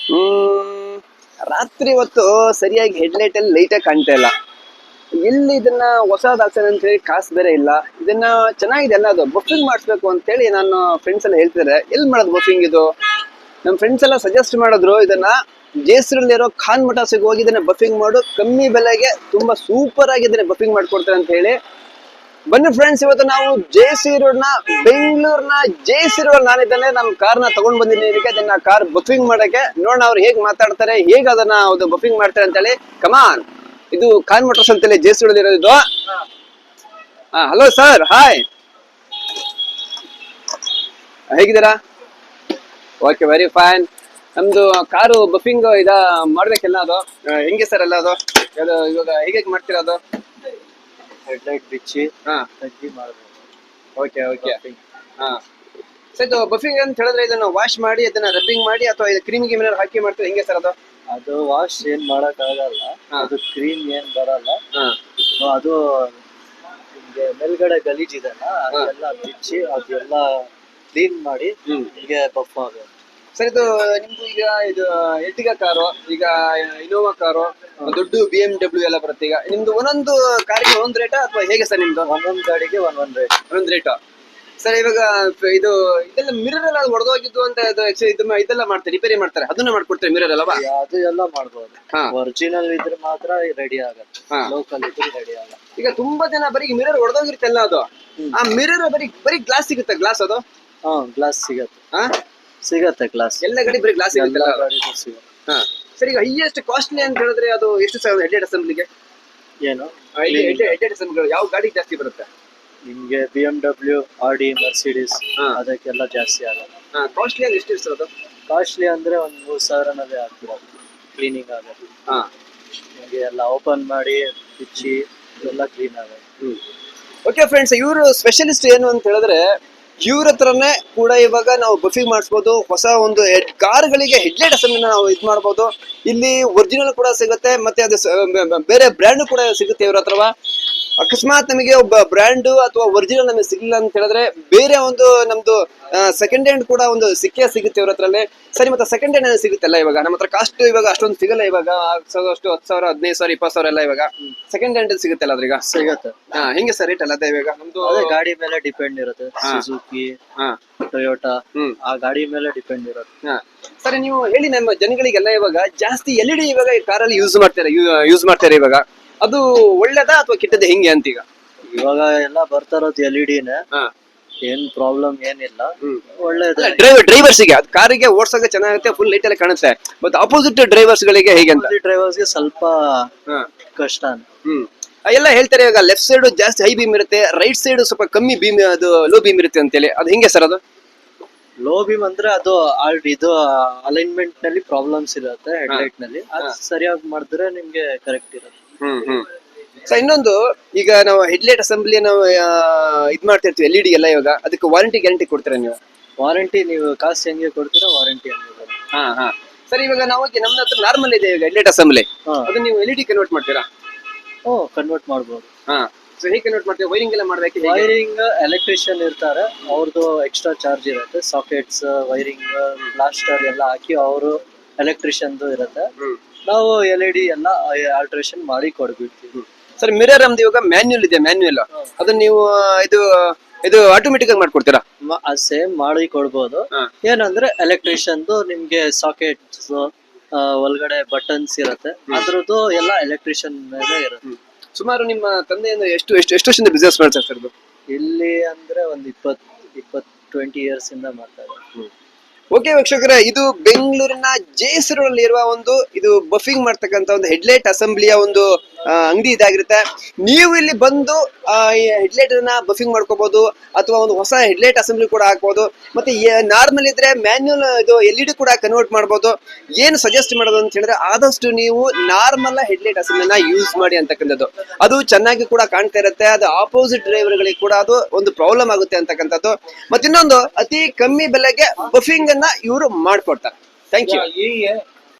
ಹ್ಮ್ ರಾತ್ರಿ ಹೊತ್ತು ಸರಿಯಾಗಿ ಹೆಡ್ಲೈಟ್ ಅಲ್ಲಿ ಲೈಟ್ ಆಗಿ ಕಾಣ್ತಾ ಇಲ್ಲ. ಎಲ್ಲಿ ಇದನ್ನ ಹೊಸದ್ ಹಾಕ್ತಾರೆ ಅಂತ ಹೇಳಿ ಕಾಸು ಬೇರೆ ಇಲ್ಲ. ಇದನ್ನ ಚೆನ್ನಾಗಿದೆ ಅಲ್ಲ, ಅದು ಬಫಿಂಗ್ ಮಾಡಿಸ್ಬೇಕು ಅಂತ ಹೇಳಿ ನಾನು ಫ್ರೆಂಡ್ಸ್ ಎಲ್ಲ ಹೇಳ್ತಿದ್ದಾರೆ. ಎಲ್ಲಿ ಮಾಡೋದು ಬಫಿಂಗ್ ಇದು? ನಮ್ಮ ಫ್ರೆಂಡ್ಸ್ ಎಲ್ಲ ಸಜೆಸ್ಟ್ ಮಾಡಿದ್ರು ಇದನ್ನ ಜೇಸರಲ್ಲಿರೋ ಖಾನ್ ಮಟಾಸಿಗೆ ಹೋಗಿ ಇದನ್ನ ಬಫಿಂಗ್ ಮಾಡು, ಕಮ್ಮಿ ಬೆಲೆಗೆ ತುಂಬಾ ಸೂಪರ್ ಆಗಿ ಇದನ್ನ ಬಫಿಂಗ್ ಮಾಡ್ಕೊಡ್ತಾರೆ ಅಂತ ಹೇಳಿ. ಬನ್ನಿ ಫ್ರೆಂಡ್ಸ್, ಇವತ್ತು ನಾವು ಜೆ.ಸಿ. ರೋಡ್ ನ ಬೆಂಗಳೂರಿನ ಜೆ.ಸಿ. ರೋಡ್ ನಾನಿದ್ದೇನೆ. ನಮ್ಮ ಕಾರ್ನ ತಗೊಂಡ್ ಬಂದಿದ್ದೀನಿ ಇದಕ್ಕೆ, ಅದನ್ನ ಕಾರ್ ಬಫಿಂಗ್ ಮಾಡಕ್ಕೆ. ನೋಡೋಣ ಅವ್ರು ಹೇಗ್ ಮಾತಾಡ್ತಾರೆ, ಹೇಗ್ ಅದನ್ನ ಬಫಿಂಗ್ ಮಾಡ್ತಾರೆ ಅಂತ ಹೇಳಿ. ಕಮಾನ್, ಇದು ಖಾನ್ ಮೋಟರ್ಸ್ ಅಂತೇಳಿ ಜೆ.ಸಿ. ರೋಡ್ ಇರೋದು. ಹಲೋ ಸರ್, ಹಾಯ್, ಹೇಗಿದ್ದೀರಾ? Okay, very fine. ನಮ್ದು ಕಾರು ಬಫಿಂಗ್ ಮಾಡ್ಬೇಕೆಲ್ಲ, ಅದು ಹೆಂಗೆ ಸರ್ ಎಲ್ಲ ಅದು ಇವಾಗ ಹೇಗೆ ಮಾಡ್ತೀರಾ ಅದು? ಹೆಡ್ಲೈಟ್ ಬಿಚ್ಚಿ ತಗ್ಗಿ ಮಾಡಬೇಕು. Okay okay. ಸರ್, ಇದು ಬಫಿಂಗ್ ಅಂತ ಹೇಳಿದ್ರೆ ಇದನ್ನ ವಾಶ್ ಮಾಡಿ ಅದನ್ನ ರಬ್ಬಿಂಗ್ ಮಾಡಿ ಅಥವಾ ಇದು ಕ್ರೀಮ್ ಗಿಮ್ ಹಾಕಿ ಮಾಡ್ತೀವಿ, ಹೆಂಗೆ ಸರ್ ಅದು? ಅದು ವಾಶ್ ಏನ್ ಮಾಡಕ್ ಆಗಲ್ಲ, ಅದು ಕ್ರೀಮ್ ಏನ್ ಬರಲ್ಲ. ಅದು ನಿಮ್ಗೆ ಮೇಲ್ಗಡೆ ಗಲೀಜ್ ಇದೆಲ್ಲ ಅದೆಲ್ಲ ಬಿಚ್ಚಿ ಅದೆಲ್ಲ ಕ್ಲೀನ್ ಮಾಡಿ ನಿಮ್ಗೆ ಬಫ್ ಆಗುತ್ತೆ. ಸರ್, ಇದು ನಿಮ್ದು ಈಗ ಇದು ಎರ್ಟಿಗಾ ಕಾರು, ಈಗ ಇನೋವಾ ಕಾರು, ದೊಡ್ಡ BMW ಎಲ್ಲ ಬರುತ್ತೆ. ಈಗ ನಿಮ್ದು ಒಂದೊಂದು ಕಾರಿಗೆ ಒಂದೊಂದು ರೇಟಾ ಅಥವಾ ಹೇಗೆ ಸರ್ ನಿಮ್ದು? ಒಂದೊಂದು ಗಾಡಿಗೆ ಒಂದೊಂದು ರೇಟ್. ಒಂದೊಂದು ರೇಟಾ? ಸರ್, ಇವಾಗ ಇದು ಇದೆಲ್ಲ ಮಿರರ್ ಎಲ್ಲ ಹೊಡೆದೋಗಿದ್ದು ಅಂತ ಇದೆಲ್ಲ ಮಾಡ್ತಾರೆ, ರಿಪೇರಿ ಮಾಡ್ತಾರೆ, ಅದನ್ನ ಮಾಡ್ಕೊಡ್ತಾರೆ ಮಿರರ್ ಅಲ್ಲವಾ? ಅದು ಎಲ್ಲ ಮಾಡ್ಬೋದು. ಒರಿಜಿನಲ್ ಇದ್ರೆ ಮಾತ್ರ ರೆಡಿ ಆಗತ್ತೆ, ಲೋಕಲ್ ಇದ್ರೆ ರೆಡಿ ಆಗಲ್ಲ. ಈಗ ತುಂಬಾ ಜನ ಬರೀ ಮಿರರ್ ಹೊಡೆದೋಗಿರುತ್ತಲ್ಲ, ಅದು ಆ ಮಿರರ್ ಬರೀ ಗ್ಲಾಸ್ ಸಿಗುತ್ತೆ, ಗ್ಲಾಸ್ ಅದು? ಗ್ಲಾಸ್ ಸಿಗತ್ತೆ ಗ್ಲಾಸ್. ಎಲ್ಲ ಗಾಡಿ ಬರೀ ಗ್ಲಾಸ್ ಸಿಗುತ್ತೆ. ಸರ್, ಈಗ ಹೈಯೆಸ್ಟ್ ಕಾಸ್ಟ್ಲಿ ಅಂತ ಹೇಳಿದ್ರೆ ಅದು ಎಷ್ಟು ಸರ್ ಹೆಡ್ಲೈಟ್ ಅಸೆಂಬ್ಲಿಗೆ? ಏನು ಹೆಡ್ಲೈಟ್ ಅಸೆಂಬ್ಲಿ ಯಾವ ಗಾಡಿ ಜಾಸ್ತಿ ಬರುತ್ತೆ? ನಿಮ್ಗೆ BMW, Audi, Mercedes ಅದಕ್ಕೆಲ್ಲ ಜಾಸ್ತಿ ಆಗಲ್ಲ. ಕಾಸ್ಟ್ಲಿ ಅಂದ್ರೆ ಎಷ್ಟು ಇರ್ತದೆ ಅದು? ಕಾಸ್ಟ್ಲಿ ಅಂದ್ರೆ ಒಂದ್ 3,000 ಆಗ್ತಿರೋದು ಕ್ಲೀನಿಂಗ್ ಆಗೋದು. ನಿಮ್ಗೆ ಎಲ್ಲ ಓಪನ್ ಮಾಡಿ ಬಿಚ್ಚಿ ಎಲ್ಲ ಕ್ಲೀನ್ ಆಗೋದು. ಓಕೆ ಫ್ರೆಂಡ್ಸ್, ಇವರು ಸ್ಪೆಷಲಿಸ್ಟ್ ಏನು ಅಂತ ಹೇಳಿದ್ರೆ ಇವ್ರ ಹತ್ರನೇ ಕೂಡ ಇವಾಗ ನಾವು ಬಫಿಂಗ್ ಮಾಡಿಸ್ಬೋದು. ಹೊಸ ಒಂದು ಕಾರ್ಗಳಿಗೆ ಹೆಡ್ಲೈಟ್ ಅಸೆಂಬ್ಲಿನ ನಾವು ಇದು ಮಾಡ್ಬೋದು. ಇಲ್ಲಿ ಒರಿಜಿನಲ್ ಕೂಡ ಸಿಗುತ್ತೆ, ಮತ್ತೆ ಅದು ಬೇರೆ ಬ್ರ್ಯಾಂಡ್ ಕೂಡ ಸಿಗುತ್ತೆ ಇವ್ರ ಹತ್ರವ. ಅಕಸ್ಮಾತ್ ನಮಗೆ ಒಬ್ಬ ಬ್ರ್ಯಾಂಡ್ ಅಥವಾ ಒರಿಜಿನಲ್ ನಮಗೆ ಸಿಗಲಿಲ್ಲ ಅಂತ ಹೇಳಿದ್ರೆ ಬೇರೆ ಒಂದು ನಮ್ದು ಸೆಕೆಂಡ್ ಹ್ಯಾಂಡ್ ಕೂಡ ಒಂದು ಸಿಗುತ್ತೆ ಇವ್ರ ಹತ್ರಲ್ಲೇ. ಸರಿ, ಮತ್ತೆ ಸೆಕೆಂಡ್ ಹ್ಯಾಂಡ್ ಸಿಗುತ್ತಲ್ಲ ಇವಾಗ ನಮ್ಮ ಹತ್ರ. ಕಾಸ್ಟ್ ಇವಾಗ ಅಷ್ಟೊಂದು ಸಿಗಲ್ಲ ಇವಾಗ, ಅಷ್ಟು 10,000, 15,000, 20,000 ಎಲ್ಲ ಇವಾಗ ಸೆಕೆಂಡ್ ಹ್ಯಾಂಡ್ ಸಿಗುತ್ತಲ್ಲ ಅದ್ರೀಗ? ಸಿಗತ್ತೆ. ಹೆಂಗೆ ಸರ್ ರೇಟ್ ಅಲ್ಲ? ಅದೇ ಇವಾಗ ನಮ್ದು ಗಾಡಿ ಮೇಲೆ ಡಿಪೆಂಡ್ ಇರುತ್ತೆ. ಸುಜುಕಿ, ಟೊಯೋಟಾ, ಆ ಗಾಡಿ ಮೇಲೆ ಡಿಪೆಂಡ್ ಇರುತ್ತೆ. ಸರಿ, ನೀವು ಹೇಳಿ ನಮ್ಮ ಜನಗಳಿಗೆಲ್ಲ. ಇವಾಗ ಜಾಸ್ತಿ LED ಇವಾಗ ಕಾರಲ್ಲಿ ಯೂಸ್ ಮಾಡ್ತಾರೆ ಇವಾಗ, ಅದು ಒಳ್ಳೇದಾ ಅಥವಾ ಕೆಟ್ಟದ, ಹೆಂಗೆ ಅಂತ? ಈಗ ಇವಾಗ ಎಲ್ಲ ಬರ್ತಾ ಇರೋದು LED-ನೇ, ಏನ್ ಪ್ರಾಬ್ಲಮ್ ಏನಿಲ್ಲ, ಒಳ್ಳೇದು. ಡ್ರೈವರ್ಸ್ಗೆ ಅದು ಕಾರಿಗೆ ಓಡ್ಸೋಕೆ ಚೆನ್ನಾಗುತ್ತೆ, ಫುಲ್ ಲೈಟ್ ಎಲ್ಲ ಕಾಣುತ್ತೆ. ಬಟ್ ಆಪೋಸಿಟ್ ಡ್ರೈವರ್ಸ್ ಗಳಿಗೆ ಹೇಗೆ ಅಂತ? ಡ್ರೈವರ್ಸ್ಗೆ ಸ್ವಲ್ಪ ಕಷ್ಟ. ಎಲ್ಲ ಹೇಳ್ತಾರೆ ಇವಾಗ ಲೆಫ್ಟ್ ಸೈಡ್ ಜಾಸ್ತಿ ಹೈ ಬೀಮ್ ಇರುತ್ತೆ, ರೈಟ್ ಸೈಡ್ ಸ್ವಲ್ಪ ಕಮ್ಮಿ ಬೀಮ್, ಅದು ಲೋ ಬೀಮ್ ಇರುತ್ತೆ ಅಂತೇಳಿ. ಅದು ಹೆಂಗೆ ಸರ್ ಅದು? ಲೋ ಬೀಮ್ ಅಂದ್ರೆ ಅದು ಇದು ಅಲೈನ್ಮೆಂಟ್ ನಲ್ಲಿ ಪ್ರಾಬ್ಲಮ್ಸ್ ಇರುತ್ತೆ ಹೆಡ್ಲೈಟ್ ನಲ್ಲಿ. ಅದು ಸರಿಯಾಗಿ ಮಾಡಿದ್ರೆ ನಿಮ್ಗೆ ಕರೆಕ್ಟ್ ಇರುತ್ತೆ. ಸರ್, ಇನ್ನೊಂದು, ಈಗ ನಾವು ಹೆಡ್ಲೈಟ್ ಅಸೆಂಬ್ಲಿ ನಾವು ಇದ್ ಮಾಡ್ತಿರ್ತೀವಿ LED ಎಲ್ಲ, ಇವಾಗ ಅದಕ್ಕೆ ವಾರಂಟಿ ಗ್ಯಾರಂಟಿ ಕೊಡ್ತೀರಾ ನೀವು? ವಾರಂಟಿ ನೀವು ಕಾಸು ಹೆಂಗೆ ಕೊಡ್ತೀರಾ ವಾರಂಟಿ ಹಂಗೆ. ಸರ್, ಇವಾಗ ನಾವು ನಮ್ಮ ಹತ್ರ ನಾರ್ಮಲ್ ಇದೆ ಈಗ ಹೆಡ್ಲೈಟ್ ಅಸೆಂಬ್ಲಿ, ಅದು ನೀವು LED ಕನ್ವರ್ಟ್ ಮಾಡ್ತೀರಾ? ಕನ್ವರ್ಟ್ ಮಾಡ್ಬೋದು. ಸೊ ಹೇಗೆ ಕನ್ವರ್ಟ್ ಮಾಡ್ತೀವಿ? ವೈರಿಂಗ್ ಎಲ್ಲ ಮಾಡ್ಬೇಕು? ವೈರಿಂಗ್ ಎಲೆಕ್ಟ್ರಿಷಿಯನ್ ಇರ್ತಾರೆ, ಅವ್ರದ್ದು ಎಕ್ಸ್ಟ್ರಾ ಚಾರ್ಜ್ ಇರುತ್ತೆ. ಸಾಕೆಟ್ಸ್, ವೈರಿಂಗ್, ಪ್ಲಾಸ್ಟರ್ ಎಲ್ಲ ಹಾಕಿ ಅವರು ಎಲೆಕ್ಟ್ರಿಷಿಯನ್ ಇರುತ್ತೆ. ನಾವು LED ಎಲ್ಲ ಆಲ್ಟ್ರೇಷನ್ ಮಾಡಿ ಕೊಡ್ಬಿಡ್ತೀವಿ. ಸರ್, ಮಿರರ್ ನಮ್ದು ಇವಾಗ ಮ್ಯಾನ್ಯುಯಲ್ ಇದೆ, ಮ್ಯಾನ್ಯುಯಲ್ ಅದನ್ನ ನೀವು ಇದು ಆಟೋಮೆಟಿಕ್ ಆಗಿ ಮಾಡ್ಕೊಡ್ತೀರಾ? ಸೇಮ್ ಮಾಡಿ ಕೊಡ್ಬೋದು. ಏನಂದ್ರೆ ಎಲೆಕ್ಟ್ರಿಷಿಯನ್ ನಿಮ್ಗೆ ಸಾಕೆಟ್ಸ್ ಒಳಗಡೆ ಬಟನ್ಸ್ ಇರುತ್ತೆ, ಅದ್ರದ್ದು ಎಲ್ಲ ಎಲೆಕ್ಟ್ರಿಷಿಯನ್ ಮೇಲೆ ಇರುತ್ತೆ. ಸುಮಾರು ನಿಮ್ಮ ತಂದೆ ಎಷ್ಟು ವರ್ಷದಿಂದ ಬಿಸ್ನೆಸ್ ಮಾಡ್ತಾರೆ ಸರ್? ಇಲ್ಲಿ ಅಂದ್ರೆ ಒಂದು 20 years ಇಂದ ಮಾಡ್ತಾರೆ. ಓಕೆ ವೀಕ್ಷಕರೇ, ಇದು ಬೆಂಗಳೂರಿನ ಜೆ.ಸಿ. ರೋಡ್ ಅಲ್ಲಿ ಇರುವ ಒಂದು ಇದು ಬಫಿಂಗ್ ಮಾಡ್ತಕ್ಕಂತ ಒಂದು ಹೆಡ್ಲೈಟ್ ಅಸೆಂಬ್ಲಿಯ ಒಂದು ಅಂಗಡಿ ಇದಾಗಿರುತ್ತೆ. ನೀವು ಇಲ್ಲಿ ಬಂದು ಈ ಹೆಡ್ಲೈಟ್ ಅನ್ನ ಬಫಿಂಗ್ ಮಾಡ್ಕೋಬಹುದು, ಅಥವಾ ಒಂದು ಹೊಸ ಹೆಡ್ಲೈಟ್ ಅಸೆಂಬ್ಲಿ ಕೂಡ ಹಾಕ್ಬಹುದು. ಮತ್ತೆ ನಾರ್ಮಲ್ ಇದ್ರೆ ಮ್ಯಾನ್ಯುಯಲ್ ಇದು LED ಕೂಡ ಕನ್ವರ್ಟ್ ಮಾಡಬಹುದು. ಏನು ಸಜೆಸ್ಟ್ ಮಾಡೋದು ಅಂತ ಹೇಳಿದ್ರೆ ಆದಷ್ಟು ನೀವು ನಾರ್ಮಲ್ ಹೆಡ್ಲೈಟ್ ಅಸೆಂಬ್ಲಿನ ಯೂಸ್ ಮಾಡಿ ಅಂತಕ್ಕಂಥದ್ದು. ಅದು ಚೆನ್ನಾಗಿ ಕೂಡ ಕಾಣ್ತಾ ಇರುತ್ತೆ, ಅದು ಆಪೋಸಿಟ್ ಡ್ರೈವರ್ ಗಳಿಗೆ ಕೂಡ ಅದು ಒಂದು ಪ್ರಾಬ್ಲಮ್ ಆಗುತ್ತೆ ಅಂತಕ್ಕಂಥದ್ದು. ಮತ್ತೆ ಇನ್ನೊಂದು, ಅತಿ ಕಮ್ಮಿ ಬೆಲೆಗೆ ಬಫಿಂಗ್ ಅನ್ನ ಇವರು ಮಾಡ್ಕೊಡ್ತಾರೆ. Thank you.